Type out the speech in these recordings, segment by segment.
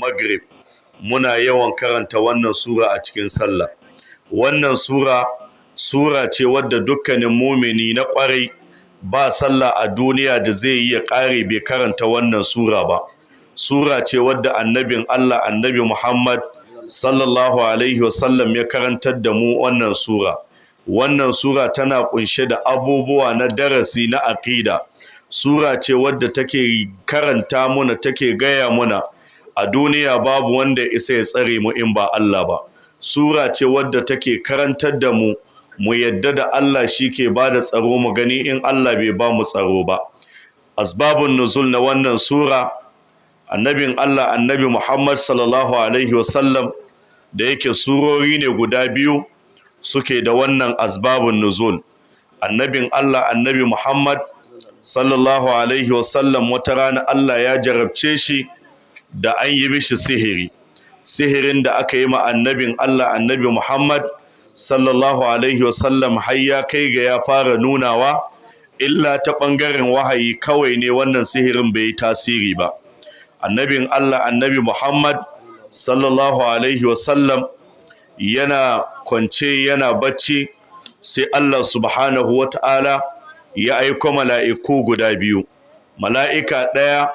maghrib muna yawan karanta wannan sura a cikin sallah. Wannan sura ce wadda dukkanin mumini na ƙwarai ba sallah a duniya da zai yi ya ƙare bai karanta wannan sura ba. Sura ce wadda annabin Allah annabi Muhammad sallallahu alaihi wasallam ya karantar da mu wannan sura. Wannan sura tana kunshe da abubuwa na darasi na aqida. Sura ce wadda take karanta muna, take gaya muna a duniya babu wanda isa ya tsare mu in ba Allah ba. Sura ce wadda take karantar da mu yadda da Allah shi ke ba da tsaro, mu gani in Allah bai ba mu tsaro ba. Asbabun nuzul na wannan sura, annabin Allah annabi Muhammad sallallahu alaihi wasallam da yake surori ne guda biyu suke da wannan asbabun nuzul. Annabin Allah annabi Muhammad sallallahu alaihi wasallam wata rana Allah ya jarabce shi da an yi mishi sihiri. Sihirin da aka yi ma annabin Allah annabi Muhammad sallallahu alaihi wasallam har ya kai ga ya fara nunawa, illa ta ɓangaren wahayi kawai ne wannan sihirin bai yi tasiri ba. Annabin Allah annabi Muhammad sallallahu alaihi wasallam yana kwance yana bacci, sai Allah subhanahu wata'ala ya aiko mala'iku guda biyu. Mala'ika ɗaya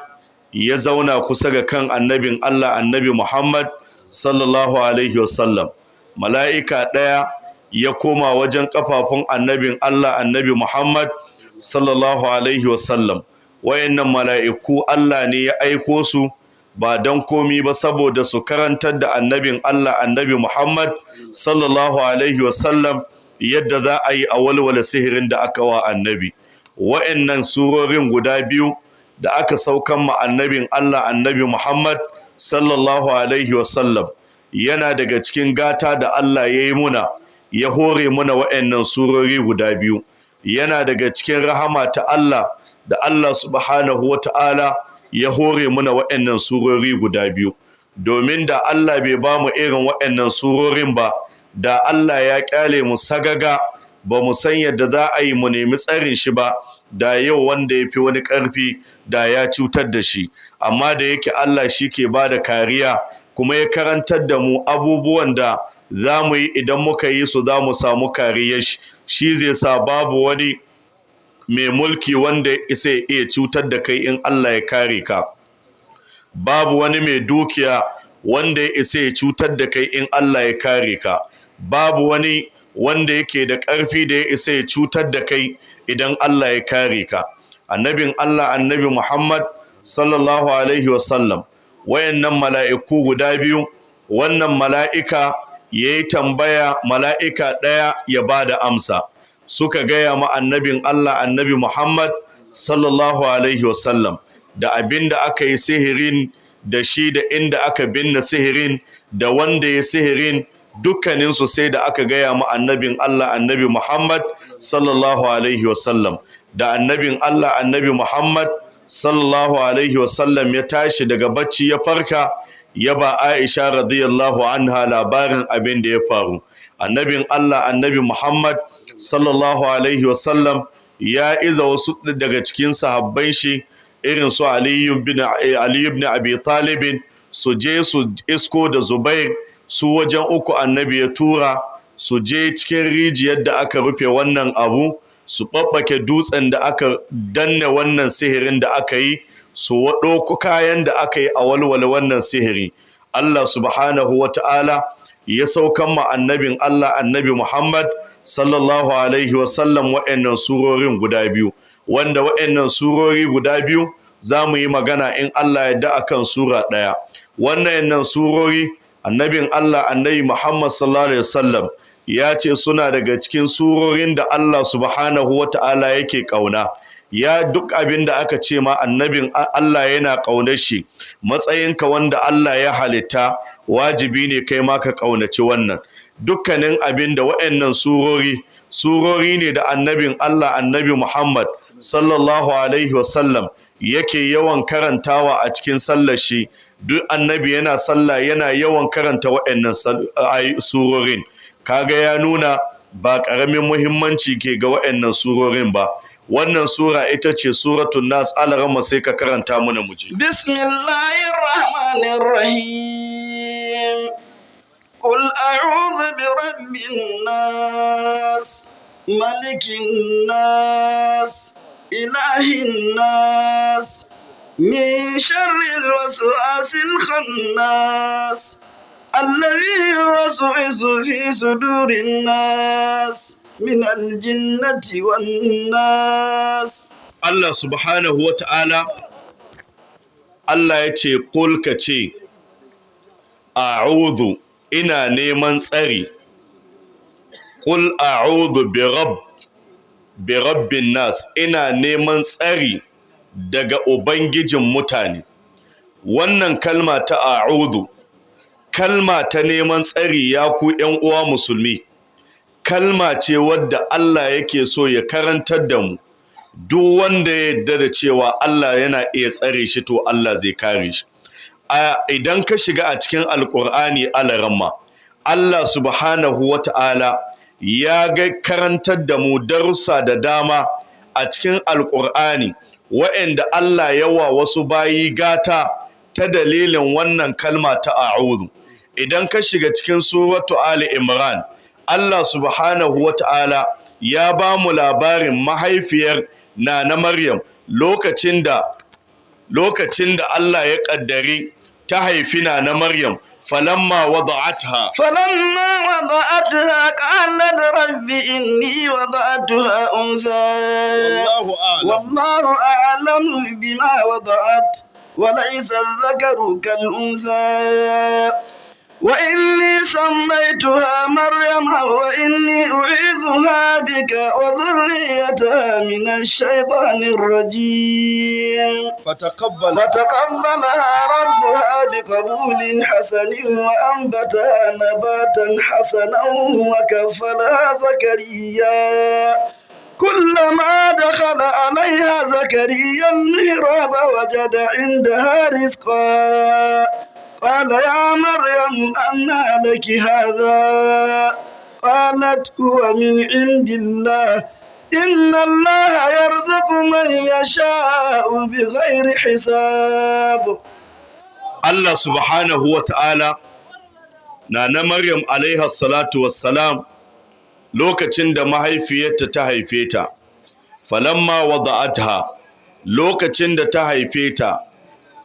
ya zauna kusa ga kan annabin Allah annabi Muhammad sallallahu alaihi wasallam. Mala'ika ɗaya ya koma wajen ƙafafun annabin Allah annabi Muhammad sallallahu alaihi wasallam. Wayannan mala'iku Allah ne ya aiko su ba don komi ba saboda su karantar da annabin Allah annabi Muhammad sallallahu alaihi wasallam yadda za a yi a walwala sihirin da aka wa annabi. Wayannan surorin guda biyu da aka saukan ma annabin Allah annabi Muhammad sallallahu alaihi wasallam yana daga cikin gata da Allah ya yi muna, ya hore muna wayannan surori guda biyu. Yana daga cikin rahama ta Allah da Allah subhanahu wata'ala ya hore muna wayannan surori guda biyu. Domin da Allah bai ba mu irin wayannan surorin ba, da Allah ya kyale mu sagaga, ba mu san yadda za a yi mu nemi tsarin shi ba, da yau wanda ya fi wani ƙarfi da ya cutar da shi. Amma da yake Allah shi ke ba da kariya, kuma ya karantar da mu abubuwan da za mu yi idan muka yi su za mu samu kariyar shi zai sa babu wani mai mulki wanda isa ya iya cutar da kai in Allah ya kare ka. Babu wani mai dukiya wanda ya isa ya cutar da kai in Allah ya kare ka. Babu wani wanda yake da ƙarfi da ya isa ya cutar da kai idan Allah ya kare ka. Annabin Allah annabi Muhammad sallallahu alaihi wasallam, wayannan mala'iku guda biyu, wannan mala'ika ya yi tambaya, mala'ika ɗaya ya ba da amsa. Suka gaya ma annabin Allah annabi Muhammad sallallahu alaihi wasallam da abin da aka yi sihirin da shi, da inda aka binne sihirin, da wanda ya sihirin, dukkaninsu sai da aka gaya ma annabin Allah annabi Muhammad sallallahu alaihi wasallam. Da annabin Allah annabi Muhammad sallallahu alaihi wasallam ya tashi daga bacci ya farka, ya ba Aisha radiyallahu anha labarin abin da ya faru. Annabin Allah annabi Muhammad sallallahu alaihi wasallam ya iza wasu daga cikin sahabban shi irin su Ali ibn Abi Talib su je su isko da Zubair, su wajen uku annabi ya tura su je cikin rijiyar da aka rufe wannan abu, su ɓaɓɓake dutsen da aka danne wannan sihirin da aka yi, su ɗauko kayan da aka yi a walwala wannan sihiri. Allah subhanahu wa ta'ala ya saukan ma annabin Allah annabi Muhammad sallallahu alaihi wasallam wa'annan surorin guda biyu, wanda wa'annan surori guda biyu za mu yi magana in Allah ya da akan sura ɗaya. Wannan surori annabin Allah annabi Muhammad sallallahu alaihi wasallam ya ce suna daga cikin surorin da Allah subhanahu wa ta'ala yake ƙauna. Ya duk abin da aka ce ma annabin Allah yana ƙaunar shi, matsayinka wanda Allah ya halitta wajibi ne kai ma ka ƙaunaci wannan. Dukkanin abin da waɗannan surori ne da annabin Allah annabi Muhammad sallallahu alaihi wasallam yake yawan karantawa a cikin sallar shi. Duk annabi yana sallah yana yawan karanta waɗannan surorin. Kaga ya nuna ba ƙaramin muhimmanci ke ga waɗannan surorin ba. wannan sura ita ce suratul nas. Alarama sai ka karanta mana muji. Bismillahir Rahmanir Rahim. Qul a'udhu bi rabbin nas, malikin nas, ilahin nas, min sharril waswasil khannas, alladhi yuwaswisu fi sudurin nas, min aljinnati wan nas. Allah subhanahu wa ta'ala Allah ya ce qul ka ce a'udhu ina neman tsari, qul a'udhu bi rabbin nas, ina neman tsari daga ubangijin mutane. Wannan kalma ta a'udhu, kalma ta neman tsari ya ku ƴan uwa musulmi, kalma ce wadda Allah yake so ya karantar da mu. Duk wanda ya yarda da cewa Allah yana iya tsare shi, to Allah zai kare shi. Idan ka shiga a cikin alkur'ani alaramma, Allah subhanahu wa ta'ala ya ga karantar da mu darussa da dama a cikin alkur'ani wa'anda Allah yawa wasu bayi gata ta dalilin wannan kalma ta a'udhu. Idan ka shiga cikin suratu Ali Imran, Allah subhanahu wa ta'ala ya ba mu labarin mahaifiyar na Maryam lokacin da Allah ya kaddari ta haifi na Maryam. فلما وضعتها قالت رب إني وضعتها أنثى والله أعلم بما وضعت وليس الذكر كالأنثى وإني سميتها مريم وإني أعيذها بك وذريتها من الشيطان الرجيم فتقبلها ربها بقبول حسن وأنبتها نباتا حسنا وكفلها زكريا. كلما دخل عليها زكريا المهراب وجد عندها رزقا قال يا مريم أنى لك هذا؟ قالت هو من عند الله إن الله يرزق من يشاء بغير حساب. Allah subhanahu wa ta'ala na Maryam alaiha salatu wassalam lokacin da mahaifiyarta ta haife ta, falamma wada'atha, lokacin da ta haife ta,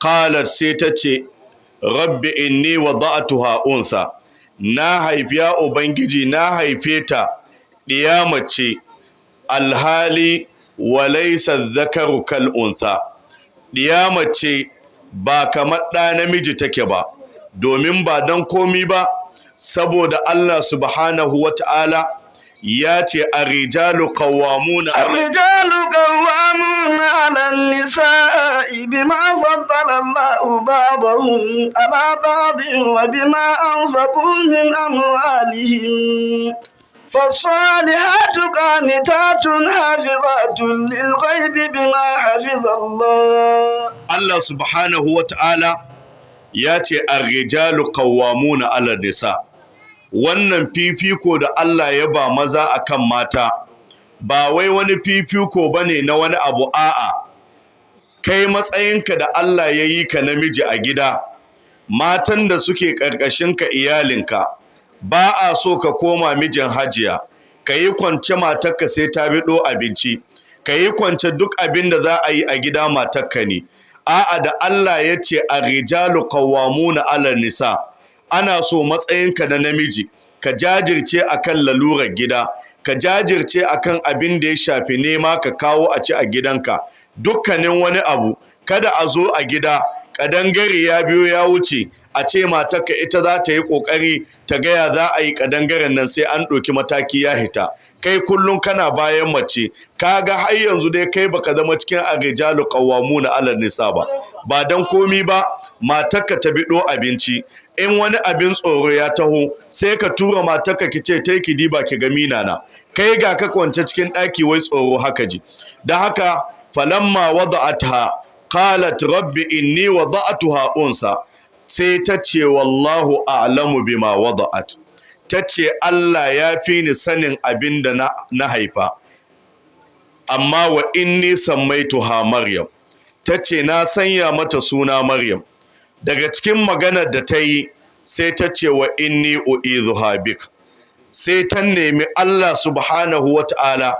qalat sai ta ce rabbi inni wada'tuha unsa, na haifiya ubangiji na haife ta diya mace, alhali walaysa dhakaru kal unsa, diya mace ba kamar ɗa namiji take ba, domin ba dan komi ba saboda Allah subhanahu wa ta'ala ya ce ar-rijalu qawwamuna 'ala an-nisa'i bima faddala Allahu ba'dahum 'ala ba'din wa bima anfaqu min amwalihim فالصالحات قانتات حافظات للغيب بما حفظ الله. Allah subhanahu wa ta'ala ya ce ar-rijalu qawwamuna 'ala nisa. Wannan fifiko da Allah ya ba maza akan mata ba wai wani fifiko bane na wani abu, a'a, kai matsayinka da Allah ya yi ka namiji a gida, matan da suke ƙarƙashinka iyalinka, ba a so ka koma mijin hajiya, ka yi kwance matarka sai ta biɗo abinci, ka yi kwance duk abin da za a yi a gida matarka ne. A'a, da Allah ya ce ar-rijalu qawwamuna 'ala nisa, ana so matsayinka na namiji ka jajirce akan lalurar gida, ka jajirce akan abin da ya shafi nema ka kawo a ci a gidanka. Dukkanin wani abu kada a zo a gida kadangare ya biyo ya wuce a ce matarka ita za ta yi ƙoƙari ta gaya za a yi ƙadangaren nan sai an ɗauki mataki ya hita. Kai kullum kana bayan mace, kaga har yanzu dai kai baka zama cikin ar-rijalu qawwamuna 'ala nisa ba dan komi ba, matarka ta biɗo abinci, in wani abin tsoro ya taho sai ka tura matarka ki ce tai ki diba ki ga minana, kai ga ka kwance cikin ɗaki wai tsoro haka ji. Da haka falamma wada'atha qalat rabbi inni wada'tuha unsa, sai ta ce wallahu a'lamu bima wada'at, ta ce Allah ya fi ni sanin abin da na haifa. amma wa inni sammaituha Maryam, tace na sanya mata suna Maryam. Daga cikin maganar da ta yi sai ta ce wa inni u'izuha bik, sai ta nemi Allah subhanahu wata'ala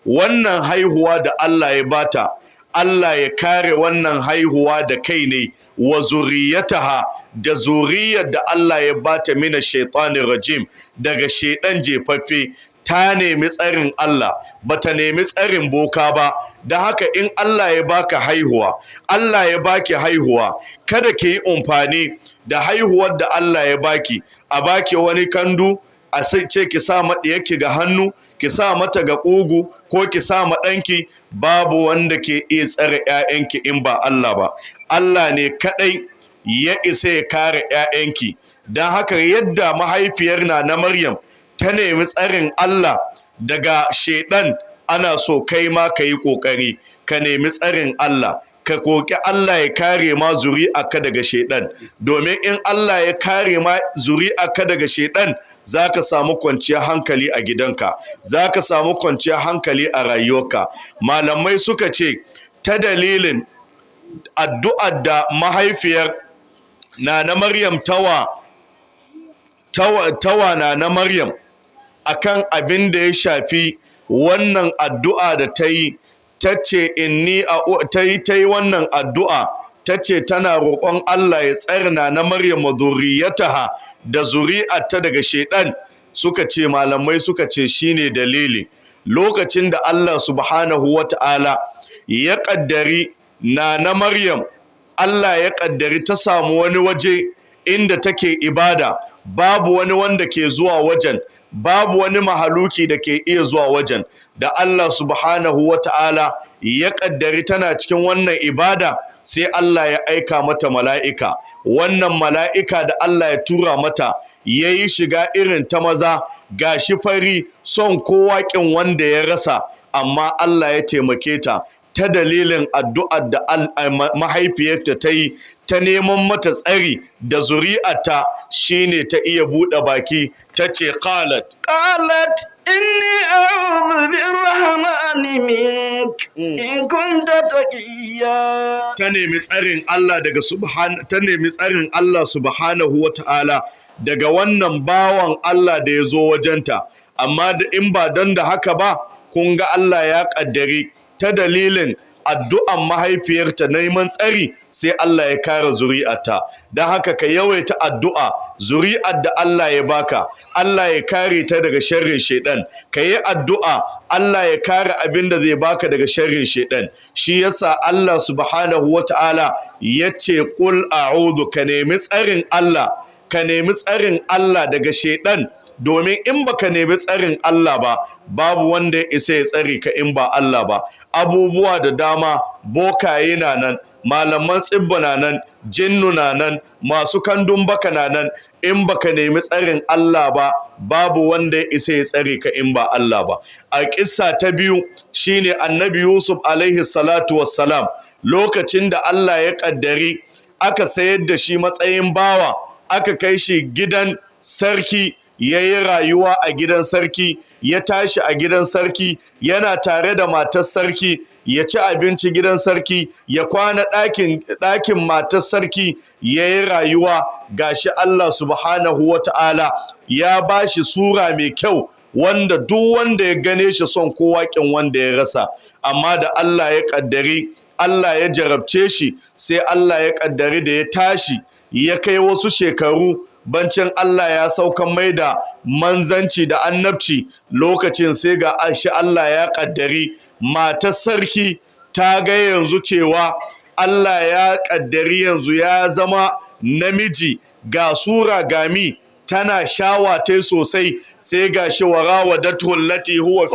wannan haihuwa da Allah ya bata, Allah ya kare wannan haihuwa da kai ne wa zuriyataha da zuriyar da Allah ya bata mina shaitanir rajim daga shaidan jefaffe. Ta nemi tsarin Allah, bata nemi tsarin boka ba. Da haka in Allah ya baka haihuwa, Allah ya baki haihuwa, kada ki yi amfani da haihuwar da Allah ya baki a baki wani kandu, a ce ki sa maɗiyarki ga hannu, ki sa mata ga ƙugu, ko ki sa ma ɗanki. Babu wanda ke iya tsare 'ya'yanki in ba Allah ba. Allah ne kaɗai ya isa ya kare 'ya'yanki. Don haka yadda mahaifiyar na Maryam ta nemi tsarin Allah daga shaiɗan, ana so kai ma ka yi ƙoƙari ka nemi tsarin Allah, ka koki Allah ya kare ma zuri'arka daga shaiɗan. Domin in Allah ya kare ma zuri'arka daga shaiɗan, za ka samu kwanciyar hankali a gidanka, za ka samu kwanciyar hankali a rayuwarka. Malamai suka ce ta dalilin addu'ar da mahaifiyar na Maryam tawa na Maryam akan abin da ya shafi wannan addu'a da ta yi, ta yi wannan addu'a, ta ce tana roƙon Allah ya tsare na Maryam zuriyataha da zuri'arta daga shaiɗan. Suka ce malamai suka ce shine dalili lokacin da Allah subhanahu wata'ala ya ƙaddari na Maryam, Allah ya ƙaddari ta samu wani waje inda take ibada, babu wani wanda ke zuwa wajen, babu wani mahaluki da ke iya zuwa wajen. Da Allah subhanahu wata'ala ya ƙaddari tana cikin wannan ibada, sai Allah ya aika mata mala'ika. Wannan mala'ika da Allah ya tura mata ya yi shiga irin ta maza, gashi fari, son kowa ƙin wanda ya rasa, amma Allah ya taimake ta ta dalilin addu'ar da mahaifiyarta ta yi ta neman mata tsari da zuri'arta, shine ta iya buɗe baki ta ce qalat inni a'udhu birrahmani mink in kunta taqiya. Ta nemi tsarin Allah subhanahu wata'ala daga wannan bawan Allah da ya zo wajenta. Amma in ba don da haka ba, kun ga Allah ya ƙaddari ta dalilin addu'an mahaifiyarta neman tsari, sai Allah ya kare zuri'arta. Don haka ka yawaita addu'a, zuri'ar da Allah ya baka, Allah ya kare ta daga sharrin shaiɗan. Ka yi addu'a Allah ya kare abin da zai baka daga sharrin shaiɗan. Shi yasa Allah subhanahu wata'ala ya ce qul a'udhu, ka nemi tsarin Allah, ka nemi tsarin Allah daga shaiɗan. Domin in baka nemi tsarin Allah ba, babu wanda ya isa ya tsare ka in ba Allah ba. Abubuwa da dama, bokaye na nan, malaman tsibba na nan, jinnu na nan, masu kandun baka na nan. In baka nemi tsarin Allah ba, babu wanda ya isa ya tsare ka in ba Allah ba. A kissa ta biyu shine Annabi Yusuf alaihi salatu wassalam, lokacin da Allah ya kaddari aka sayar da shi matsayin bawa, aka kai shi gidan sarki, ya yi rayuwa a gidan sarki, ya tashi a gidan sarki, yana tare da matar sarki, ya ci abinci gidan sarki, ya kwana ɗakin matar sarki, ya yi rayuwa. Gashi Allah subhanahu wata'ala ya ba shi sura mai kyau, wanda duk wanda ya gane shi son kowa ƙin wanda ya rasa. Amma da Allah ya ƙaddari, Allah ya jarabce shi, sai Allah ya ƙaddari da ya tashi ya kai wasu shekaru, bancin Allah ya saukan mai da manzanci da annabci, lokacin sai ga shi Allah ya ƙaddari matar sarki ta ga yanzu cewa Allah ya ƙaddari yanzu ya zama namiji, ga sura gami, tana shawatai sosai, sai ga shi warawadatu allati huwa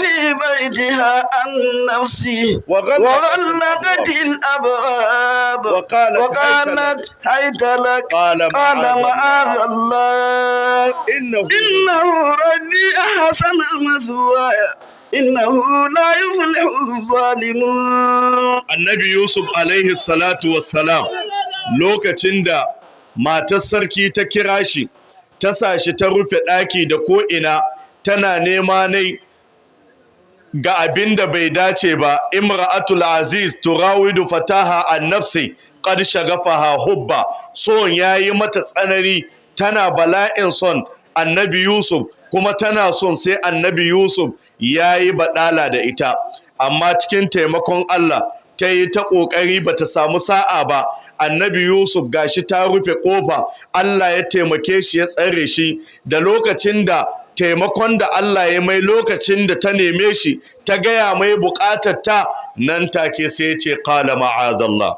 fi baitiha an nafsi wa ghallaqat al-abwab wa qalat hayta lak qala ma'adha Allah innahu rabbi ahsana mathwaya innahu la yuflihu zalimun. Annabi Yusuf alaihi salatu wassalam, lokacin da matar sarki ta kira shi, ta sa shi ta rufe ɗaki da ko'ina, tana nema ne ga abin da bai dace ba. Imra'atul aziz turawidu fataha an nafsi qad shagafaha hubba. Son yayi mata tsanani, tana bala'in son annabi Yusuf kuma tana son sai annabi Yusuf yayi badala da ita, amma cikin taimakon Allah ta yi ta ƙoƙari ba ta samu sa'a ba. Annabi Yusuf gashi ta rufe ƙofa, Allah ya taimake shi ya tsare shi, da lokacin da taimakon da Allah ya mai, lokacin da ta neme shi ta gaya mai buƙatar ta, nan take sai ya ce qala ma'adallah,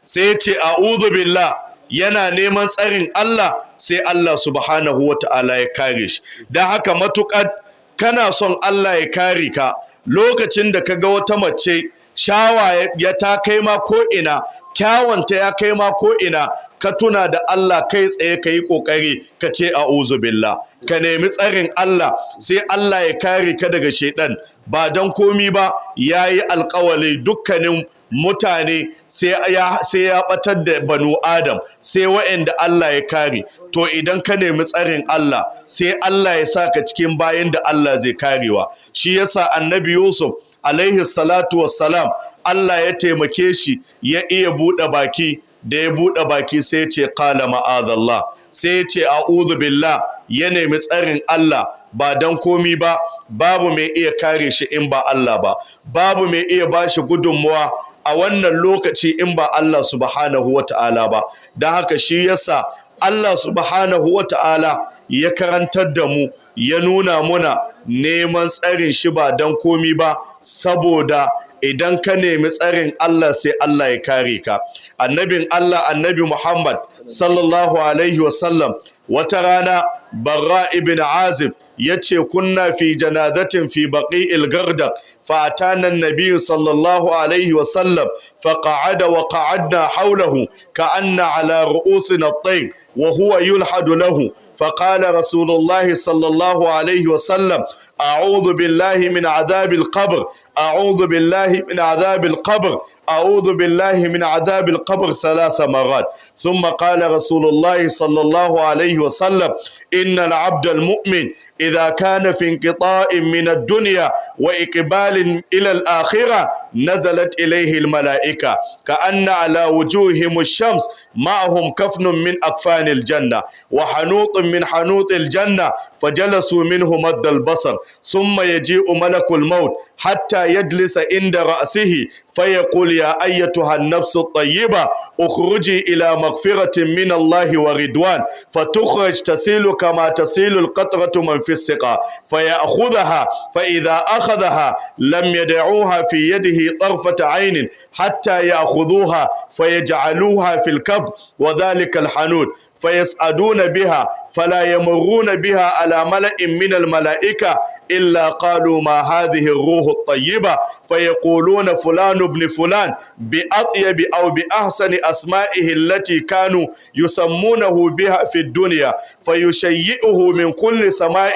sai ya ce a'udhu billah, yana neman tsarin Allah, sai Allah subhanahu wata'ala ya kare shi. Dan haka matuƙar kana son Allah ya kare ka, lokacin da ka ga wata mace shawa ya ta kai ma ko ina, kyawanta ya kai ma ko ina, ka tuna da Allah kai tsaye ka yi ƙoƙari ka ce a'udhu billah, ka nemi tsarin Allah, sai Allah ya kare ka daga shaiɗan. Ba don komi ba, ya yi alƙawali dukkanin mutane sai ya ɓatar da banu Adam, sai wa'anda Allah ya kare. To idan ka nemi tsarin Allah, sai Allah ya sa ka cikin bayan da Allah zai karewa. Shi yasa annabi Yusuf alaihi salatu wassalam, Allah ya taimake shi ya iya buɗe baki, da ya buɗe baki sai ce qala ma'adallah, sai ya ce a'udhu billah, ya nemi tsarin Allah. Ba don komi ba, babu mai iya kare shi in ba Allah ba, babu mai iya bashi gudunmuwa a wannan lokaci in ba Allah subhanahu wata'ala ba. Don haka shi yasa Allah subhanahu wata'ala ya karantar da mu, ya nuna muna neman tsarin shi ba don komi ba, saboda idan ka nemi tsarin Allah sai Allah ya kare ka. Annabin Allah annabi Muhammad sallallahu alaihi wasallam, wata rana Barra ibn Azib yace kunna fi janazatin fi baqi'il gardaq fa atana an-nabiy sallallahu alaihi wasallam fa qa'ada wa qa'adna hawlahu ka'anna ala ru'usina at-tayr wa huwa yulhadu lahu فقال رسول الله صلى الله عليه وسلم أعوذ بالله من عذاب القبر، أعوذ بالله من عذاب القبر، أعوذ بالله من عذاب القبر 3 مرات. ثم قال رسول الله صلى الله عليه وسلم إن العبد المؤمن إذا كان في انقطاع من الدنيا وإقبال إلى الآخرة نزلت إليه الملائكة كأن على وجوههم الشمس معهم كفن من أكفان الجنة وحنوط من حنوط الجنة فجلسوا منه مد البصر، ثم يجيء ملك الموت حتى يجلس عند رأسه فيقول يا أيتها النفس الطيبة اخرجي إلى مغفرة من الله ورضوان، فتخرج تسيل كما تسيل القطرة من في السقا فيأخذها، فإذا أخذها لم يدعوها في يده طرفة عين حتى يأخذوها فيجعلوها في الكب وذلك الحنود، فيسعدون بها فلا يمرون بها على ملأ من الملائكة إلا قالوا ما هذه الروح الطيبة، فيقولون فلان ابن فلان بأطيب أو بأحسن أسمائه التي كانوا يسمونه بها في الدنيا، فيشيئه من كل سماء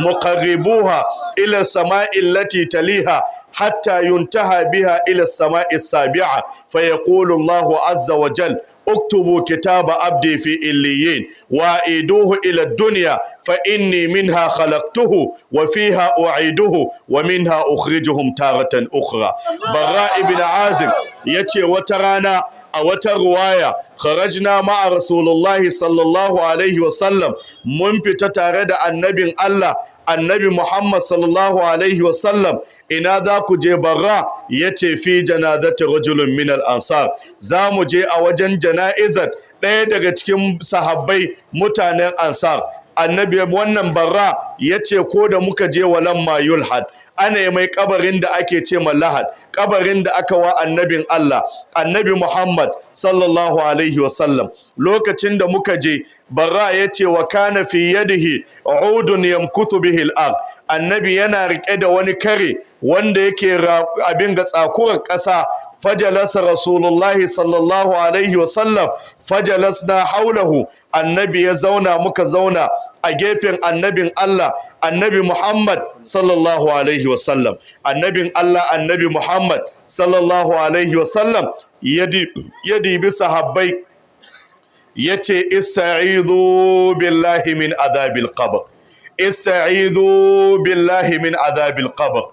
مقربوها إلى السماء التي تليها حتى ينتهى بها إلى السماء السابعة، فيقول الله عز وجل اكتبوا كتاب عبدي في إليين وأعيدوه إلى الدنيا فإني منها خلقته وفيها أعيده ومنها أخرجهم تارة أخرى. براء بن عازب يتي وترانا a wata ruwaya kharajna ma'a rasulullahi sallallahu alaihi wasallam, mun fita tare da annabin Allah annabi Muhammad sallallahu alaihi wasallam. Ina za ku je? Barra yace fi janazati rajulun min al-ansar, za mu je a wajen jana'izar ɗaya daga cikin sahabbai mutanen ansar. Annabi wannan Barra yace ko da muka je walamma yulhad, ana mai kabarin da ake ce lahad, kabarin da aka wa annabin Allah annabi Muhammad sallallahu alaihi wasallam. Lokacin da muka je, Barra yace wa kana fi yadihi udun yamkuthu bihi al-ard, annabi yana rike da wani kare wanda yake abin ga tsakurar ƙasa. fajalasa rasulullahi sallallahu alaihi wasallam fajalasna haulahu, annabi ya zauna, muka zauna a gefen annabin Allah annabi Muhammad sallallahu alaihi wasallam. Annabin Allah annabi Muhammad sallallahu alaihi wasallam ya dibi sahabbai yace ista'idhu billahi min azabil qabr, ista'idhu billahi min azabil qabr,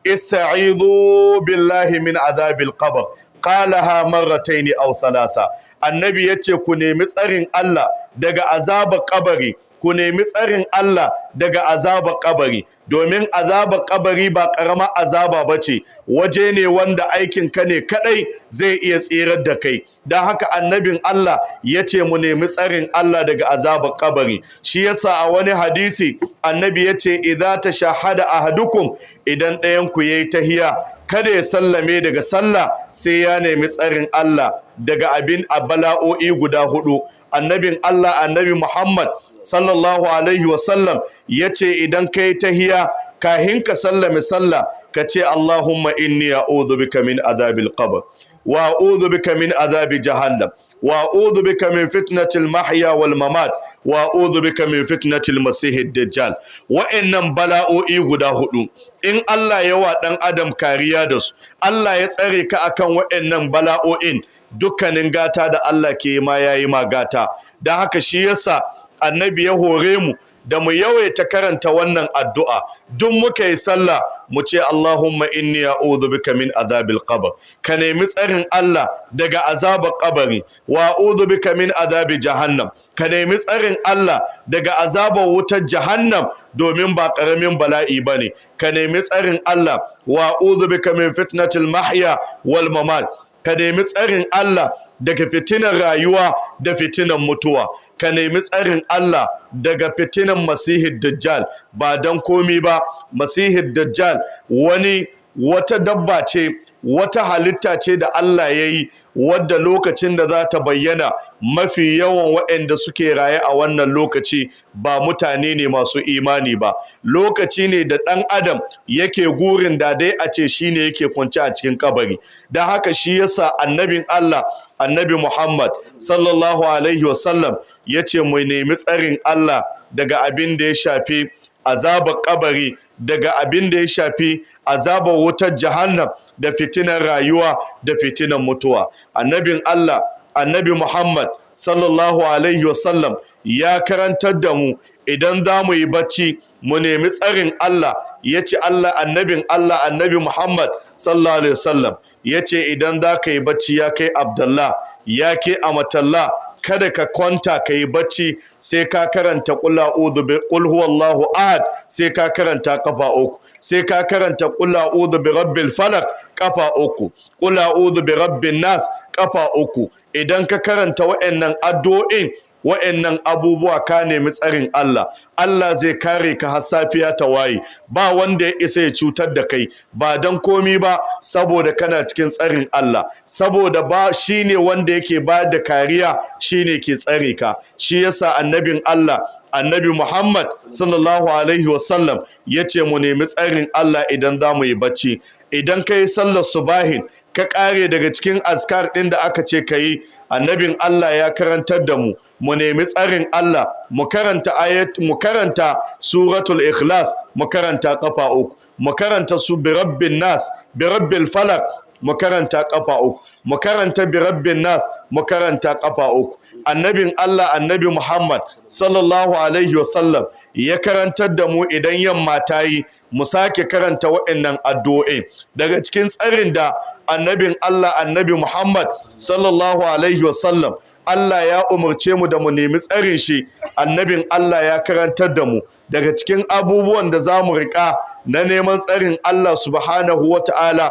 ista'idhu billahi min azabil qabr qalaha marratayn aw thalatha annabi yace ku nemi tsarin Allah daga azabar kabari ku nemi tsarin Allah daga azabar kabari domin azabar kabari ba karama azaba bace waje ne wanda aikin ka ne kadai zai iya tsirar da kai dan haka annabin Allah yace mu nemi tsarin Allah daga azabar kabari shi yasa a wani hadisi annabi yace idza tashahada ahadukum idan ɗayan ku yayi tahiya kada ya sallame daga sallah sai ya nemi tsarin Allah daga abin bala'o'i guda hudu annabin Allah annabi Muhammad sallallahu alaihi wasallam yace idan kai tahiya kahin ka sallame sallah ka ce Allahumma inni a'udhu bika min adhabil qabr wa a'udhu bika min adhabi jahannam wa a'udhu bika min fitnatil mahya wal mamat wa a'udhu bika min fitnatil masihid dajjal wa'annan bala'o'i guda hudu in Allah ya wa dan adam kariya da su Allah ya tsare ka akan wa'annan bala'o'in dukkanin gata da Allah ke ma yayi ma gata dan haka shi yasa annabi ya hore mu da mu yawaita karanta wannan addu'a duk muka yi sallah mu ce Allahumma inni a'udhu bika min adhabil qabr ka nemi tsarin Allah daga azabar kabari wa a'udhu bika min adhabi jahannam ka nemi tsarin Allah daga azabar wutar jahannam domin ba karamin bala'i bane ka nemi tsarin Allah wa a'udhu bika min fitnatil mahya wal mamat ka nemi tsarin Allah daga fitinan rayuwa da fitinan mutuwa ka nemi tsarin Allah daga fitinan masihid dajjal ba dan komi ba masihid dajjal wata dabba ce wata halitta ce da Allah ya yi wadda lokacin da za ta bayyana mafi yawan waɗanda suke raye a wannan lokaci ba mutane ne masu imani ba lokaci ne da ɗan adam yake gurin da dai a ce shi ne yake kwance a cikin kabari da haka shi yasa annabin Allah annabi Muhammad sallallahu alaihi wasallam ya ce mu nemi tsarin Allah daga abin da ya shafi azabar kabari daga abin da ya shafi azabar wutar jahannam da fitinan rayuwa da fitinan mutuwa annabin Allah annabi Muhammad sallallahu alaihi wasallam ya karantar da mu idan za mu yi bacci mu nemi tsarin Allah ya ce Allah annabi Muhammad sallallahu alaihi wasallam ya ce idan za ka yi bacci ya kai Abdullah ya ke Amatallah kada ka kwanta ka yi bacci sai ka karanta qul huwallahu ahad sai ka karanta kafa uku sai ka karanta qul a'udhu bi rabbil falaq kafa uku qul a'udhu bi rabbin nas kafa uku idan ka karanta wa'annan addu'o'in wa'annan abubuwa ka nemi tsarin Allah Allah zai kare ka har safiya ta waye ba wanda ya isa ya cutar da kai ba dan komi ba saboda kana cikin tsarin Allah saboda ba shine wanda yake ba da kariya shine ke tsare ka shi yasa annabin Allah annabi Muhammad sallallahu alaihi wasallam yace mu nemi tsarin Allah idan za mu yi bacci idan kai sallar subahin ka kare daga cikin azkar din da aka ce kai annabin Allah ya karantar da mu nemi tsarin Allah mu karanta suratul ikhlas mu karanta kafa uku mu karanta su bi rabbin nas bi rabbil falaq mu karanta kafa uku mu karanta bi rabbin nas mu karanta kafa uku annabin Allah annabi Muhammad sallallahu alaihi wasallam ya karantar da mu idan yamma ta yi mu sake karanta waɗannan addu'o'i daga cikin tsarin da annabin Allah annabi Muhammad sallallahu alaihi wasallam Allah ya umarce mu da mu nemi tsarin shi annabin Allah ya karantar da mu daga cikin abubuwan da za mu riƙa na neman tsarin Allah subhanahu wa ta'ala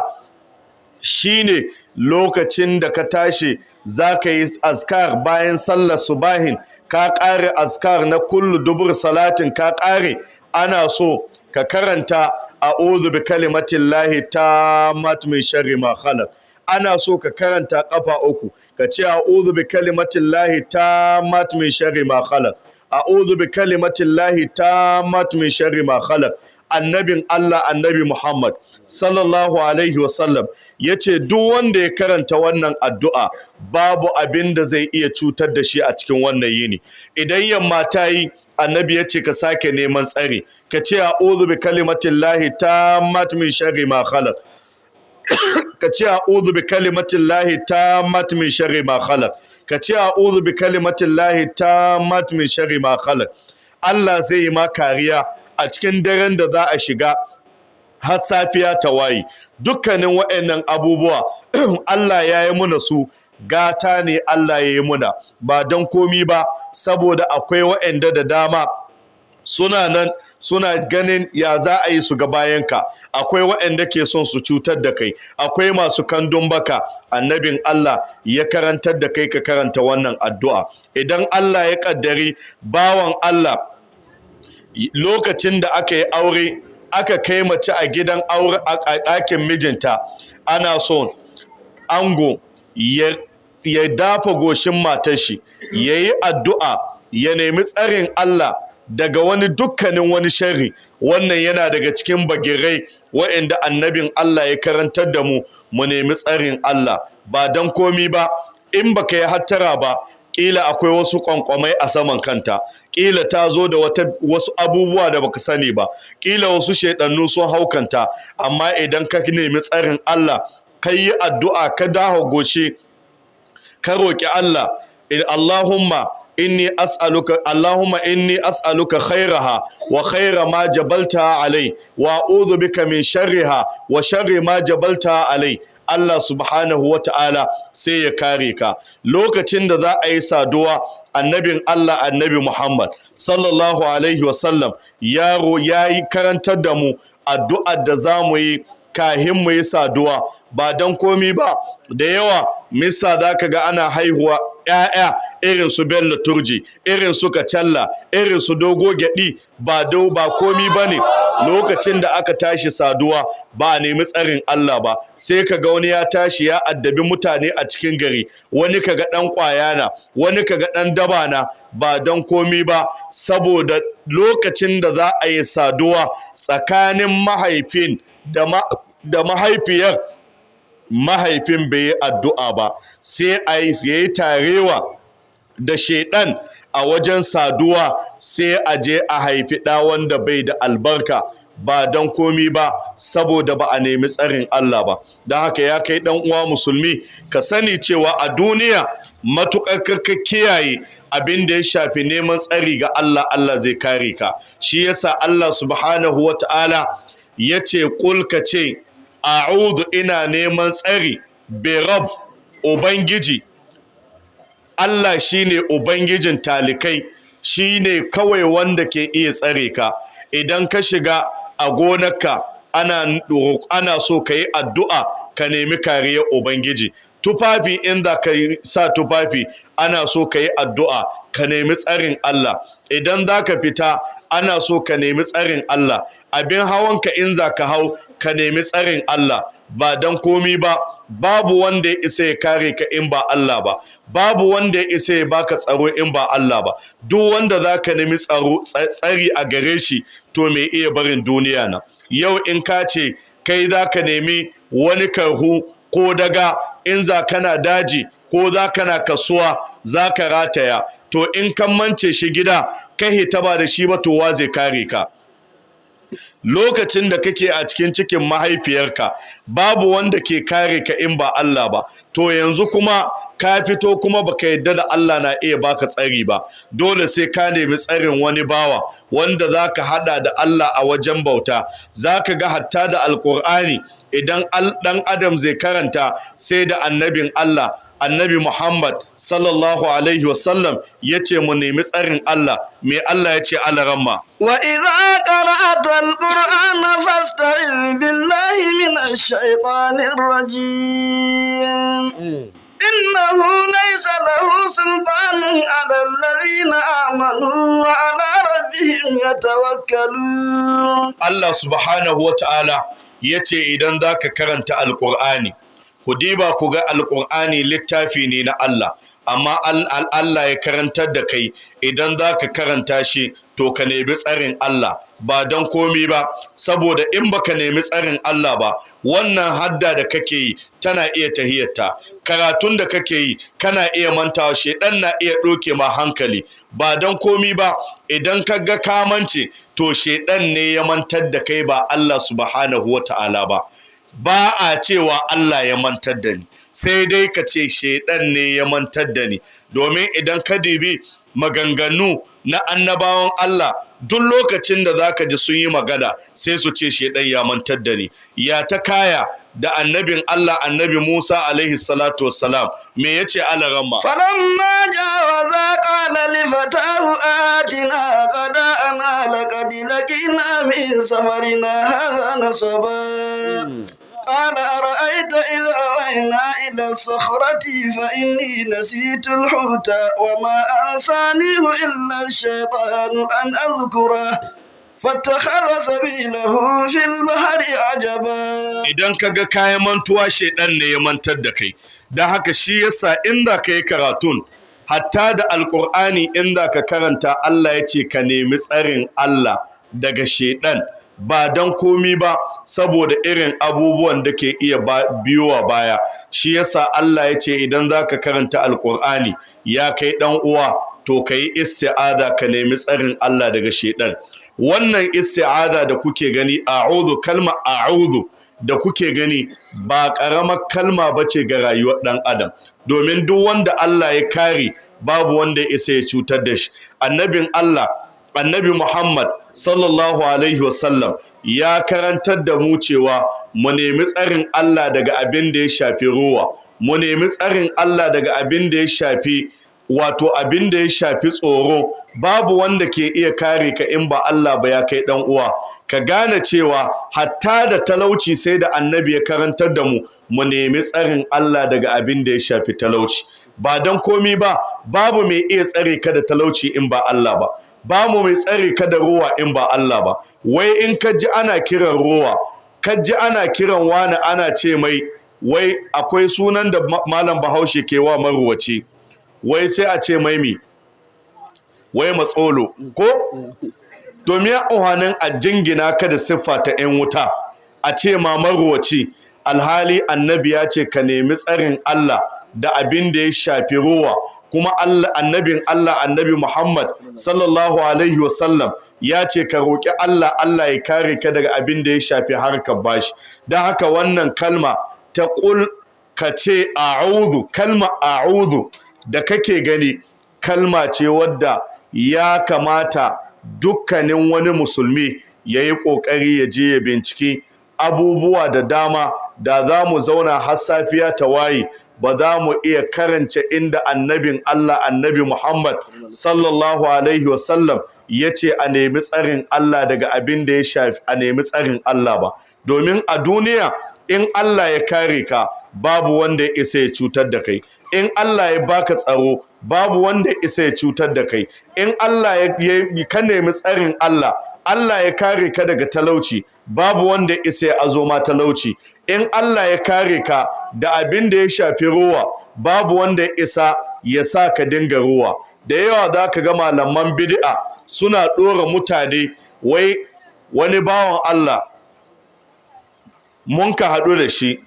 shine lokacin da ka tashi za ka yi azkar bayan sallar subahin ka ƙare azkar na kullu dubur salatin ka ƙare ana so ka karanta a'udhu bi kalimatillahi tammat min sharri ma khalaq ana so ka karanta kafa uku ka ce a'udhu bi kalimatillahi tammat min sharri ma khalaq a'udhu bi kalimatillahi tammat min sharri ma khalaq annabin Allah annabi Muhammad sallallahu alaihi wasallam yace duk wanda ya karanta wannan addu'a babu abin da zai iya cutar da shi a cikin wannan yini idan yamma ta yi annabi yace ka sake neman tsari ka ce a'udhu bi kalimatillahi tammat min sharri ma khalaq ka ce a'udhu bi kalimatillahi tammat min sharri ma khalaq ka ce a'udhu bi kalimatillahi tammat min sharri ma khalaq Allah zai yi ma kariya a cikin daren da za a shiga har safiya ta waye. Dukkanin waɗannan abubuwa Allah ya yi muna su, gata ne Allah ya yi muna, ba don komi ba saboda akwai waɗanda da dama suna nan suna ganin ya za a yi su ga bayanka. Akwai waɗanda ke son su cutar da kai, akwai masu kandun baka. Annabin Allah ya karantar da kai ka karanta wannan addu'a. Idan Allah ya ƙaddari bawan Allah lokacin da aka yi aure aka kai mace a gidan aure a ɗakin mijinta, ana son ango ya dafa goshin matar shi, ya yi addu'a, ya nemi tsarin Allah daga dukkanin wani sharri. Wannan yana daga cikin bagirai waɗanda annabin Allah ya karantar da mu nemi tsarin Allah, ba don komi ba. In baka yi hattara ba, ƙila akwai wasu ƙwanƙwamai a saman kanta, ƙila ta zo da wasu abubuwa da baka sani ba, ƙila wasu shaidannu sun haukanta. Amma idan ka nemi tsarin Allah, ka yi addu'a, ka dawo goshi, ka roƙi Allah, Allahumma inni as'aluka khairaha wa khaira ma jabalta alai wa a'udhu bika min sharriha wa sharri ma jabalta alai. Allah subhanahu wa ta'ala sai ya kare ka. Lokacin da za a yi saduwa, annabin Allah annabi Muhammad sallallahu alaihi wasallam ya yi karantar da mu addu'ar da za mu yi kahin mu yi saduwa, ba don komi ba. Da yawa misa za ka ga ana haihuwa ‘ya'ya irin su Bello Turji, irin su Kacalla, irin su Dogo Gyaɗi, ba komi ba ne. Lokacin da aka tashi saduwa ba a nemi tsarin Allah ba, sai ka ga wani ya tashi ya addabi mutane a cikin gari, wani ka ga ɗan ƙwayana, wani ka ga ɗan dabana, ba don komi ba saboda lokacin da za a yi saduwa tsakanin mahaifin da mahaifiyar, mahaifin bai yi addu'a ba, sai a yi tarewa da shaidan a wajen saduwa, sai a je a haifi ɗa wanda bai da albarka, ba don komi ba saboda ba a nemi tsarin Allah ba. Don haka ya kai ɗan uwa musulmi, ka sani cewa a duniya matuƙar ka kiyaye abin da ya shafi neman tsari ga Allah, Allah zai kare ka. Shi yasa Allah subhanahu wa ta'ala ya ce ƙul ka ce a'udhu, ina neman tsari bi Rabb, Ubangiji. Allah shine Ubangijin talikai, shine kawai wanda ke iya tsare ka. Idan ka shiga a gonarka, ana so ka yi addu'a, ka nemi kariyar Ubangiji. Tufafi, in za ka sa tufafi, ana so ka yi addu'a, ka nemi tsarin Allah. Idan za ka fita, ana so ka nemi tsarin Allah. Abin hawanka in za ka hau, ka nemi tsarin Allah, ba don komi ba. Babu wanda ya isa ya kare ka in ba Allah ba, babu wanda ya isa ya baka tsaro in ba Allah ba. Duk wanda za ka nemi tsari a gare shi, to mai iya barin duniya na. Yau in ka ce kai za ka nemi wani karhu ko daga, in za kana daji ko za kana kasuwa, za ka rataya, to in kan mance shi gida, kai hita ba da shi ba, to wa zai kare ka? Lokacin da kake a cikin cikin mahaifiyarka, babu wanda ke kare ka in ba Allah ba. To yanzu kuma ka fito, kuma baka yadda da Allah na iya baka tsari ba, dole sai ka nemi tsarin wani bawa wanda zaka hada da Allah a wajen bauta. Zaka ga hatta da Alkur'ani, idan dan adam zai karanta, sai da annabin Allah, annabi Muhammad sallallahu alaihi wasallam ya ce mu nemi tsarin Allah. Me Allah ya ce alaramma? Wa idza qara'ta al-Qur'ana fasta'iz billahi minash shaitanir rajim. Innahu laysa lahu sultanun 'ala alladhina amanu wa 'ala rabbihim yatawakkalun. Allah subhanahu wa ta'ala yace idan zaka karanta Al-Qur'ani, ku diba ku ga Alƙur'ani littafi ne na Allah, amma Allah ya karantar da kai idan za ka karanta shi, to ka nemi tsarin Allah, ba don komi ba saboda in baka nemi tsarin Allah ba, wannan hadda da kake yi tana iya tahiyarta, karatun da kake yi kana iya mantawa, shedan na iya ɗauke ma hankali, ba don komi ba. Idan ka ga kamance, to shedan ne ya mantar da kai, ba Allah subhanahu wa ta'ala ba. Ba a cewa Allah ya mantar da ni, sai dai ka ce shedan ne ya mantar da ni domin idan ka dibi maganganu na annabawan Allah duk lokacin da zaka ji sun yi magana sai su ce shedan ya mantar da ni. Ya ta kaya da annabin Allah annabi Musa alaihi salatu wassalam me yace alaramma falamma jawaza qala li fatahu atina qada'ana laqad laqina min safarina hadha nasaba قال أرأيت إذا أوينا إلى الصخرة فإني نسيت الحوت وما أنسانيه إلا الشيطان أن أذكره فاتخذ سبيله في البحر عجبا idan kaga kayan mantuwa shedan ne ya mantar da kai dan haka shi yasa inda kai karatun hatta da alqur'ani inda ka karanta Allah yace ka nemi tsarin Allah daga shedan ba don komi ba saboda irin abubuwan da ke iya biyowa baya shi yasa Allah ya ce idan za ka karanta alkur'ani ya kai ɗan uwa to ka yi isti'ada ka nemi tsarin Allah daga shedan wannan isti'ada da kuke gani a'udhu kalma a'udhu da kuke gani ba ƙaramar kalma ba ce ga rayuwar ɗan adam domin duk wanda Allah ya kare babu wanda ya isa ya cutar da shi annabin Allah annabi Muhammad sallallahu alaihi wasallam ya karantar da mu cewa mu nemi tsarin Allah daga abin da ya shafi ruwa mu nemi tsarin Allah daga abin da ya shafi wato abin da ya shafi tsoro babu wanda ke iya kare ka in ba Allah ba ya kai dan uwa ka gane cewa hatta da talauci sai da annabi ya karantar da mu nemi tsarin Allah daga abin da ya shafi talauci ba dan komi ba babu mai iya tsare ka da talauci in ba Allah ba ba mu mai tsare ka da ruwa in ba Allah ba wai in ka ji ana kiran ruwa ka ji ana kiran wani ana ce mai wai akwai sunan da malam Bahaushe ke wa maruwaci wai sai a ce mai mi wai matsolo ko domin uhanin a jingina ka da siffa ta 'yan wuta a ce ma maruwaci alhali annabi ya ce ka nemi tsarin Allah da abin da ya shafi ruwa kuma annabin Allah annabi Muhammad sallallahu alaihi wasallam ya ce ka roƙi Allah Allah ya kare ka daga abin da ya shafi harkar bashi don haka wannan kalma ta ƙul ka ce a'udhu kalma a'udhu da kake gani kalma ce wadda ya kamata dukkanin wani musulmi ya yi ƙoƙari ya je ya binciki abubuwa da dama da za mu zauna har safiya ta waye ba za mu iya karance inda annabin Allah annabi Muhammad sallallahu alaihi wasallam ya ce a nemi tsarin Allah daga abin da ya shafi a nemi tsarin Allah ba domin a duniya in Allah ya kare ka babu wanda ya isa ya cutar da kai in Allah ya baka tsaro babu wanda ya isa ya cutar da kai in Allah ya ka nemi tsarin Allah Allah ya kare ka daga talauci babu wanda ya isa ya azo ma talauci in Allah ya kare ka da abin da ya shafi ruwa babu wanda ya isa ya sa ka dinga ruwa da yawa za ka ga malaman bid'a suna ɗora mutane wai wani bawan Allah mun ka haɗu da shi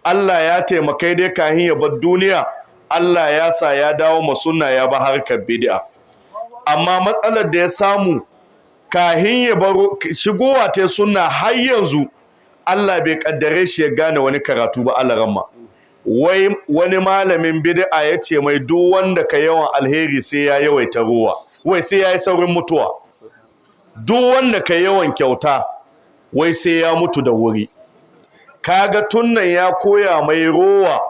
Allah ya taimakai dai kahin ya bar duniya Allah ya sa ya dawo ma sunna ya ba harkar bid'a amma matsalar da ya samu kahin ya baro shigowa ta sunna har yanzu Allah bai kaddare shi ya gane wani karatu ba alaramma wai wani malamin bid'a ya ce mai duk wanda ka yawan alheri sai ya yawaita ruwa wai sai ya yi saurin mutuwa duk wanda ka yawan kyauta wai sai ya mutu da wuri kaga tunnan ya koya mai rowa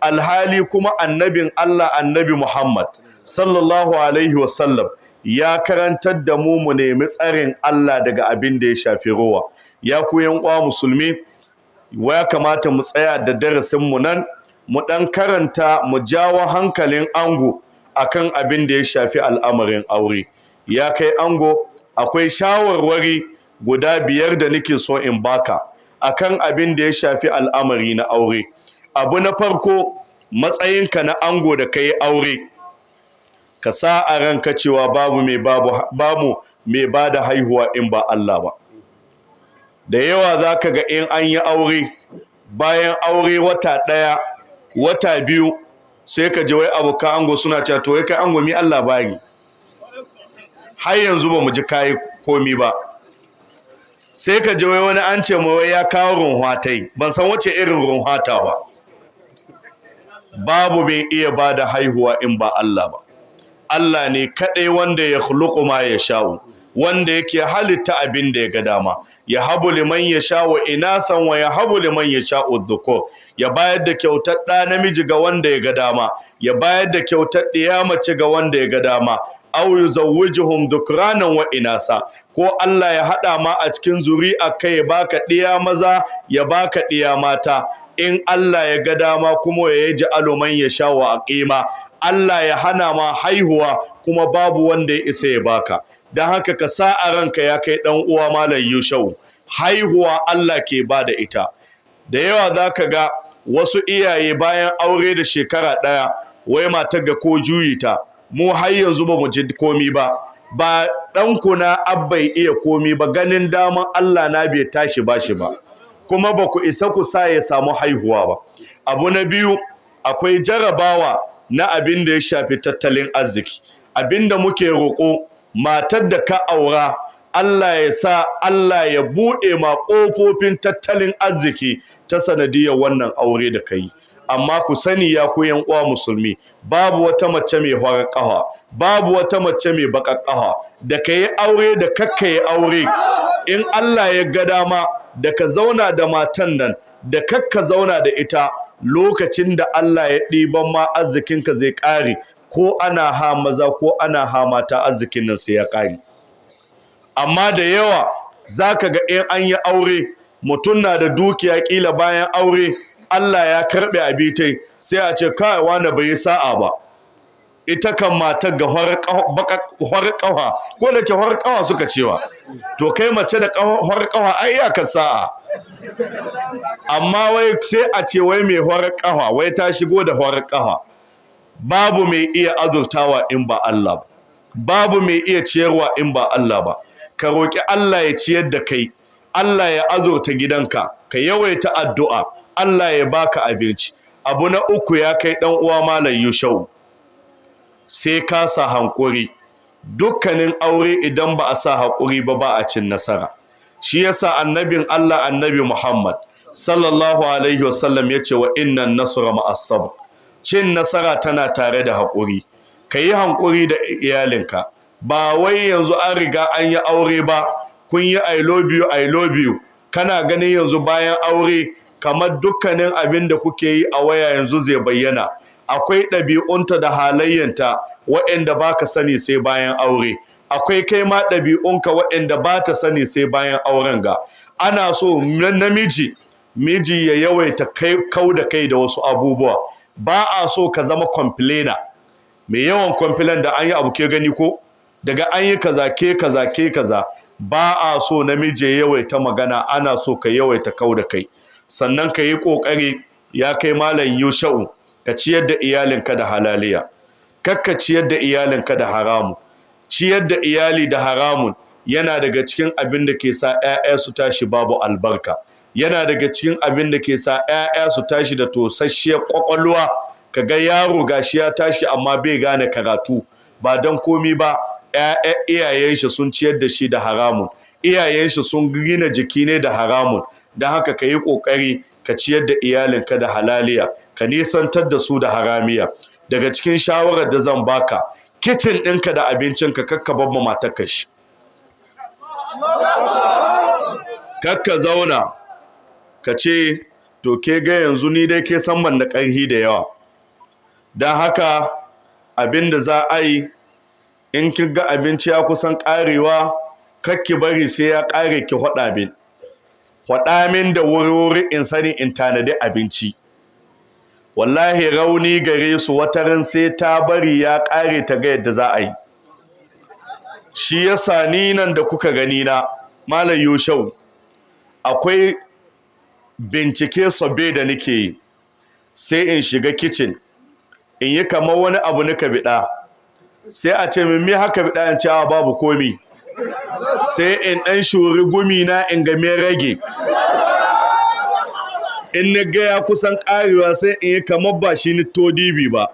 alhali kuma annabin Allah annabi Muhammad sallallahu alaihi wasallam ya karantar da mu nemi tsarin Allah daga abin da ya shafi rowa ya ku yan uwa musulmi ya kamata mu tsaya da darasin mu nan mu dan karanta mu jawo hankalin ango akan abin da ya shafi al'amarin aure ya kai ango akwai shawarwari guda 5 da nake so in baka akan abin da ya shafi al'amari na aure abu na farko matsayinka na ango da kai aure ka sa a ranka cewa babu mai bada haihuwa in ba Allah ba da yawa zaka ga in an yi aure bayan aure wata 1 wata 2 sai ka je wai abokan ango suna cewa to kai ango mi Allah bari har yanzu ba mu ji kai komi ba sai ka je wani an ce mai ya kawo runhwatai ban san wace irin runhwata ba babu mai iya bada haihuwa in ba Allah ba. Allah ne kadai wanda ya khuluqu ma yasha'u, wanda yake halitta abin da ya ga dama. Ya habu liman yasha'u inasan wa ya habu liman yasha'u dhukur, ya bayar da kyautar ɗa namiji ga wanda ya ga dama, ya bayar da kyautar ɗiya mace ga wanda ya ga dama. Aw yuzawwijuhum dhukranan wa inasa, ko Allah ya hada ma a cikin zuri'a kai ya baka ɗiya maza ya baka ɗiya mata. In Allah ya ga dama kuma ya ji aluman ya sha wa aqima, Allah ya hana ma haihuwa kuma babu wanda ya isa ya baka. Dan haka ka sa a ranka ya kai dan uwa Malam Yushau, haihuwa Allah ke bada ita. Da yawa zaka ga wasu iyaye bayan aure da shekara ɗaya wai matar ga ko juyi ta, mu har yanzu ba mu ji komi ba. Ba ɗanku na abbai iya komi ba, ganin daman Allah na bai tashi bashi ba, kuma ba ku isa ku sa ya samu haihuwa ba. Abu na biyu, akwai jarabawa na abin da ya shafi tattalin arziki. Abin da muke roƙo, matar da ka aura Allah ya sa Allah ya buɗe ma ƙofofin tattalin arziki ta sanadiyar wannan aure da ka yi. Amma ku sani ya ku yan uwa musulmi, babu wata mace mai farar ƙafa, babu wata mace mai baƙar ƙafa. Da ka yi aure da kakka yi aure, in Allah ya ga dama da ka zauna da matan nan da kakka zauna da ita, lokacin da Allah ya ɗiban ma arzikinka zai ƙare, ko ana ha maza ko ana ha mata arzikin nan sai ya ƙare. Amma da yawa za ka ga in an yi aure, mutum na da dukiya ƙila bayan aure Allah ya karɓe abitai, sai a ce kai wani bai yi sa'a ba. Ita kan matar ga horar ƙawa, ko da ke horar ƙawa suka cewa, to kai mace da horar ƙawa ai iyakar sa'a. Amma wai sai a ce wai mai horar ƙawa wai ta shigo da horar ƙawa. Babu mai iya azurtawa in ba Allah ba, babu mai iya ciyarwa in ba Allah ba. Ka roƙi Allah ya ciyar da kai, Allah ya azurta gidanka, ka yawaita addu'a, Allah ya baka abinci. Abu na uku ya kai ɗan uwa Malam Yushau, sai ka sa hankuri. Dukkanin aure idan ba a sa haƙuri ba a cin nasara. Shi yasa annabin Allah annabi Muhammad sallallahu alaihi wasallam ya ce wa innan nasra ma'as sabr, cin nasara tana tare da haƙuri. Ka yi haƙuri da iyalinka, ba wai yanzu an riga an yi aure ba, kun yi I love you, kana ganin yanzu bayan aure kamar dukkanin abin da kuke yi a waya yanzu zai bayyana. Akwai ɗabi'unta da halayyanta waɗanda ba ka sani sai bayan aure. Akwai kai ma ɗabi'unka waɗanda ba ta sani sai bayan auren ga. Ana so miji ya yawaita kau da kai da wasu abubuwa. Ba a so ka zama complainer, mai yawan complain da an yi abu ke gani ko daga an yi kaza ke kaza. Ba a so namiji ya yawaita magana, ana so ka yawaita kau da kai. Sannan ka yi ƙoƙari ya kai Malam Yushau, ka ciyar da iyalinka da halaliya, kakka ciyar da iyalinka da haramu. Ciyar da iyali da haramun yana daga cikin abin da ke sa 'ya'ya su tashi babu albarka, yana daga cikin abin da ke sa 'ya'ya su tashi da tosasshiyar ƙwaƙwalwa. Ka ga yaro gashi ya tashi amma bai gane karatu, ba don komi ba, iyayen shi sun ciyar da shi da haramun, iyayen shi sun gina jiki ne da haramun. Don haka ka yi ƙoƙari ka ciyar da iyalinka da halaliya, ka nisantar da su da haramiya. Daga cikin shawarar da zan baka, kicin ɗinka da abincinka kakka babba matarka shi, kakka zauna ka ce to ke ga yanzu ni dai ke san ban da ƙarfi da yawa, don haka abin da za a yi in kin ga abinci ya kusan ƙarewa, kakki bari sai ya ƙare ki faɗa min da wuri in sani in tanadi abinci. Wallahi rauni gare su, wataran sai ta bari ya ƙare ta ga yadda za a yi. Shi yasa ni nan da kuka gani na Malam Yushau, akwai bincike sabe da nake yi, sai in shiga kitchen in yi kamar wani abu nika biɗa, sai a ce min me haka biɗa, in cewa babu komi, sai in ɗan shuri gumi na in ga me rage, in na ga ya kusan ƙarewa sai in yi kamar ba shi ni to dibi ba,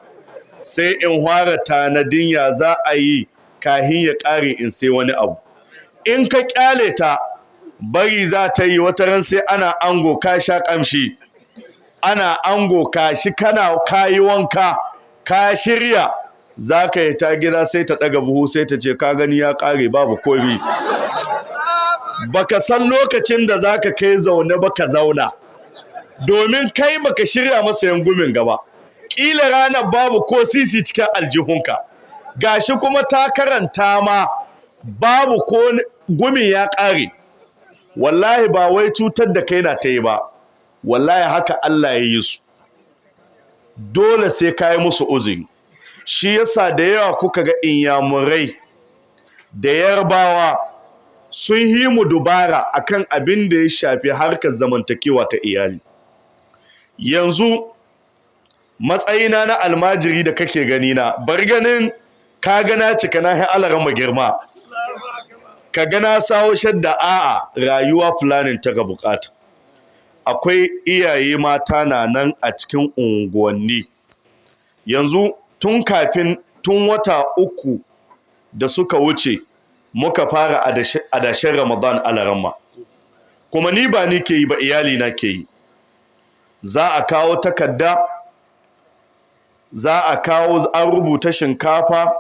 sai in fara tanadin ya za a yi kahin ya ƙare in sai wani abu. In ka ƙyale ta bari za ta yi wata ran sai ana ango ka sha ƙamshi, ana ango kashi kana kayi wanka ka shirya za ka yi ta gida sai ta ɗaga buhu sai ta ce ka gani ya ƙare babu komi baka san lokacin da za ka kai zaune ba ka zauna domin kai baka shirya masa yangumin gaba ƙila ranar babu ko sisi cikin aljihunka gashi kuma ta karanta ma babu ko gumin ya ƙare wallahi ba wai cutar da kai na ta yi ba wallahi haka Allah ya yi su dole sai ka yi musu uzuri shi yasa da yawa kuka ga inyamurai da yarbawa sun yi mu dubara akan abin da ya shafi harkar zamantakewa ta iyali yanzu matsayina na almajiri da kake gani na bar ganin ka gana cika na hin alarama girma ka gana sawo shadda a'a rayuwa planning ta ga bukata akwai iyaye mata na nan a cikin unguwanni yanzu tun wata 3 da suka wuce muka fara adashin Ramadan alarama kuma ni ba ni ke yi ba iyali na ke yi za a kawo takarda za a kawo an rubuta shinkafa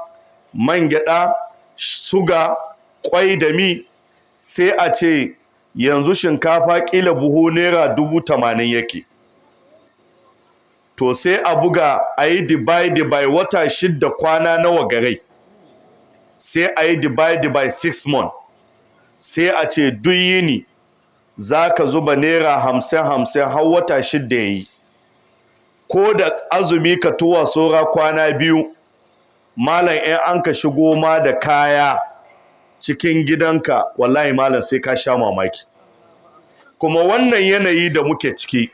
man gyada suga kwai da mi sai a ce yanzu shinkafa kila buhu naira 80,000 yake to sai a buga a yi divide by wata 6 kwana nawa garai sai a yi divide by 6 months sai a ce duk yini za ka zuba naira 50 har wata 6 yayi ko da azumi ka tuwa saura kwana 2 malam in an ka shigo ma da kaya cikin gidanka wallahi malam sai ka sha mamaki kuma wannan yanayi da muke ciki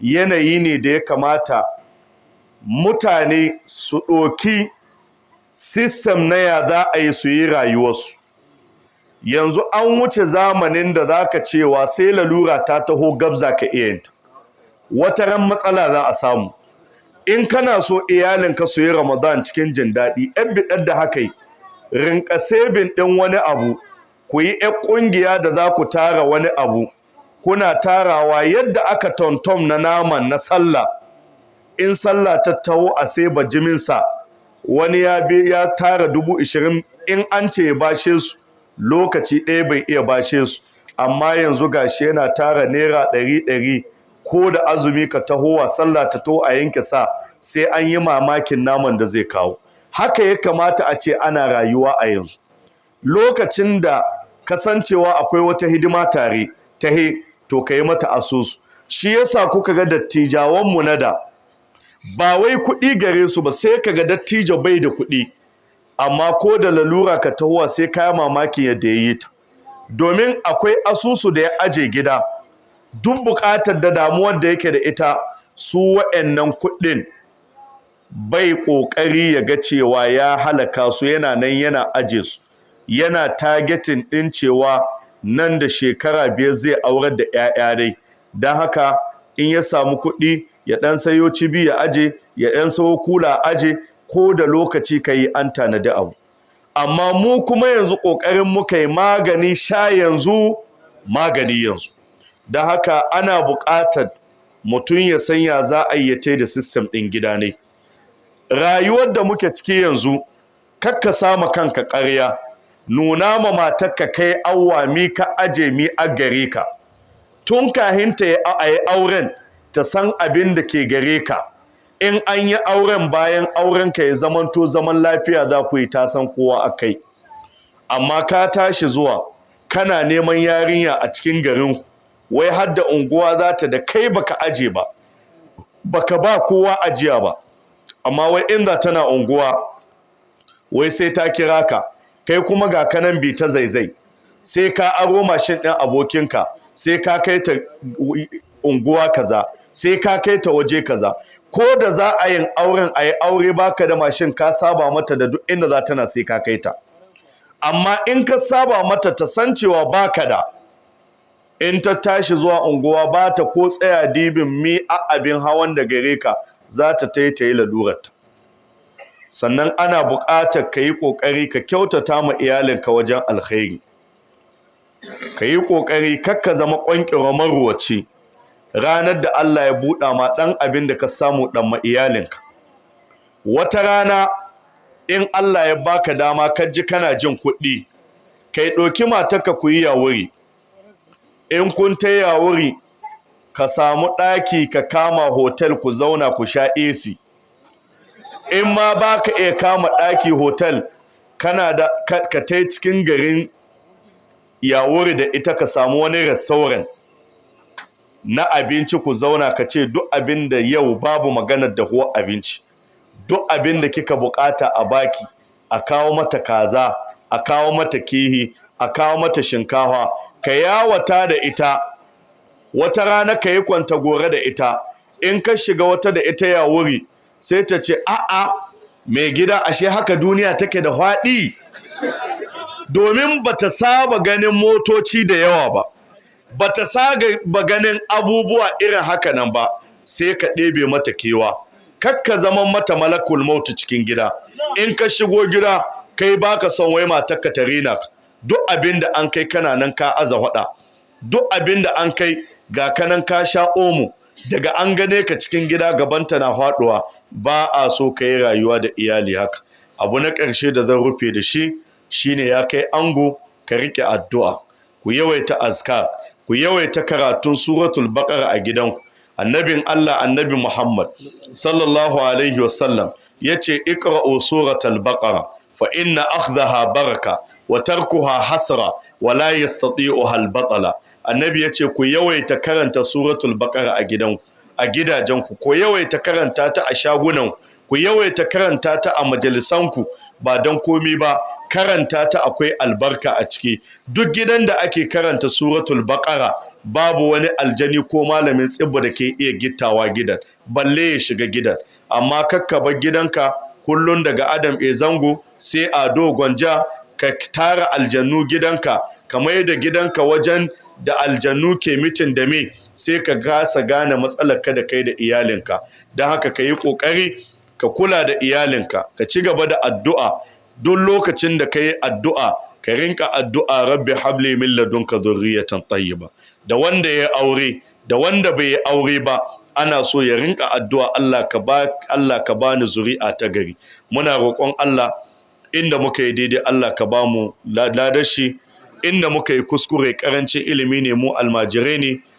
yanayi ne da ya kamata mutane su ɗoki system na ya za a yi su yi rayuwarsu yanzu an wuce zamanin da za ka cewa sai lalura ta taho gabza ka iya yinta wata ran matsala za a samu in kana so iyalinka su yi Ramadan cikin jin daɗi ɗan biɗar da haka yi rinka sebin ɗin wani abu ku yi ‘yan ƙungiya da za ku tara wani abu kuna tarawa yadda aka tontom na naman na sallah in sallah ta taho a sai bajiminsa wani ya tara 20,000 in an ce ya bashe su lokaci ɗaya bai iya bashe su amma yanzu gashi yana tara naira 100 ko da azumi ka tahowa sallah ta taho a yanke sa sai an yi mamakin naman da zai kawo haka ya kamata a ce ana rayuwa a yanzu lokacin da kasancewa akwai wata hidima tare ta to ka yi mata asusu shi yasa kuka ga dattijawanmu na da ba wai kuɗi gare su ba sai ka ga dattijo bai da kuɗi amma ko da lalura ka tahowa sai kaya mamakin yadda ya yi ta domin akwai asusu da ya aje gida duk buƙatar da damuwar da yake da ita su wa'annan kuɗin bai ƙoƙari ya ga cewa ya halaka su yana nan yana aje su yana targeting ɗin cewa nan da shekara 5 zai aurar da 'ya'ya dai don haka in ya samu kuɗi ya ɗan sayo cibi ya aje ya ɗan sayo kula aje ko da lokaci ka yi an tanadi abu amma mu kuma yanzu ƙoƙarin muka yi magani sha yanzu magani yanzu don haka ana buƙatar mutum ya sanya za a yi da system ɗin gida ne rayuwar da muke ciki yanzu kakka sama kanka ƙarya nuna ma matarka kai awwa mi ka aje mi a gare ka tun kahin ta yi auren ta san abin da ke gare ka in an yi auren bayan auren ka ya zamanto zaman lafiya za ku yi ta san kowa a kai amma ka tashi zuwa kana neman yarinya a cikin garin wai har da unguwa za ta da kai baka aje ba baka ba kowa ajiya ba amma wai inda tana unguwa wai sai ta kira ka kai kuma ga kanan bi ta zaizai sai ka aro mashin ɗin abokinka sai ka kai ta unguwa kaza sai ka kai ta waje kaza ko da za a yin auren a yi aure baka da mashin ka saba mata da duk inda za tana sai ka kai ta amma in ka saba mata ta san cewa baka da in ta tashi zuwa unguwa ba ta ko tsaya dibin mi a abin hawan da gare ka za ta yi lalurarta sannan ana buƙatar ka yi ƙoƙari ka kyautata ma iyalinka wajen alkhairi ka yi ƙoƙari kakka zama ƙwanƙira maruwaci ranar da Allah ya buɗa ma ɗan abin da ka samu ɗan ma iyalinka. Wata rana in Allah ya baka dama ka ji kana jin kuɗi, kai ɗauki matarka ku yi yawuri. In kun ta yawuri, ka samu ɗaki ka kama hotel ku zauna ku sha AC. In ma baka iya kama ɗaki hotel, kana da ka tai cikin garin yawuri da ita ka samu wani restaurant na abinci ku zauna ka ce duk abin da yau babu maganar dahuwar abinci. Duk abin da kika bukata a baki, a kawo mata kaza, a kawo mata kihi, a kawo mata shinkafa, ka yawata da ita. Wata rana ka yi kwanta gore da ita, in ka shiga wata da ita ya wuri sai ta ce a'a mai gida ashe haka duniya take da faɗi. Domin bata saba ganin motoci da yawa ba, bata saba ganin abubuwa irin haka nan ba, sai ka ɗebe mata kewa. Kakka zaman mata malakul mautu cikin gida. In ka shigo gida kai baka son wai matarka ta rena ka. Duk abin da an kai kana nan ka aza hada. Duk abin da an kai ga kanan ka sha omo. Daga an gane ka cikin gida gabanta na faduwa. Ba a so ka yi rayuwa da iyali haka. Abu na ƙarshe da zan rufe da shi shine ya kai ango ka rike addu'a. Ku yawaita azkar, ku yawaita karatun suratul baqara a gidanku. Annabin Allah annabi Muhammad sallallahu alaihi wasallam yace iqra'u suratul baqara fa inna akhdaha baraka wa tarkuha hasra wa la yastati'uha al-batala. Annabi yace ku yawaita karanta suratul baqara a gidanku, a gidajenku, ku yawaita karanta ta a shagunan, ku yawaita karanta ta a majalisanku, ba dan komi ba, karanta ta akwai albarka a ciki. Duk gidan da ake karanta suratul baqara babu wani aljani ko malamin tsibba da ke iya gittawa gidan, balle ya shiga gidan. Amma kakka bar gidanka kullun daga Adam Zango sai Ado Gwanja ka tara aljannu gidanka, ka mai da gidanka wajen da aljannu ke mitin da me, sai ka gasa gane matsalar ka da kai da iyalinka. Don haka ka yi ƙoƙari ka kula da iyalinka, ka ci gaba da addu'a. Duk lokacin da ka yi addu'a, ka rinka addu'a rabbi habli min ladunka dhurriyatan tayyiba. Da wanda ya aure da wanda bai yi aure ba, ana so ya rinka addu'a Allah ka bani zuri'a ta gari. Muna roƙon Allah inda muka yi daidai Allah ka ba mu ladashi, inda muka yi kuskure karancin ilimi ne mu almajirai ne,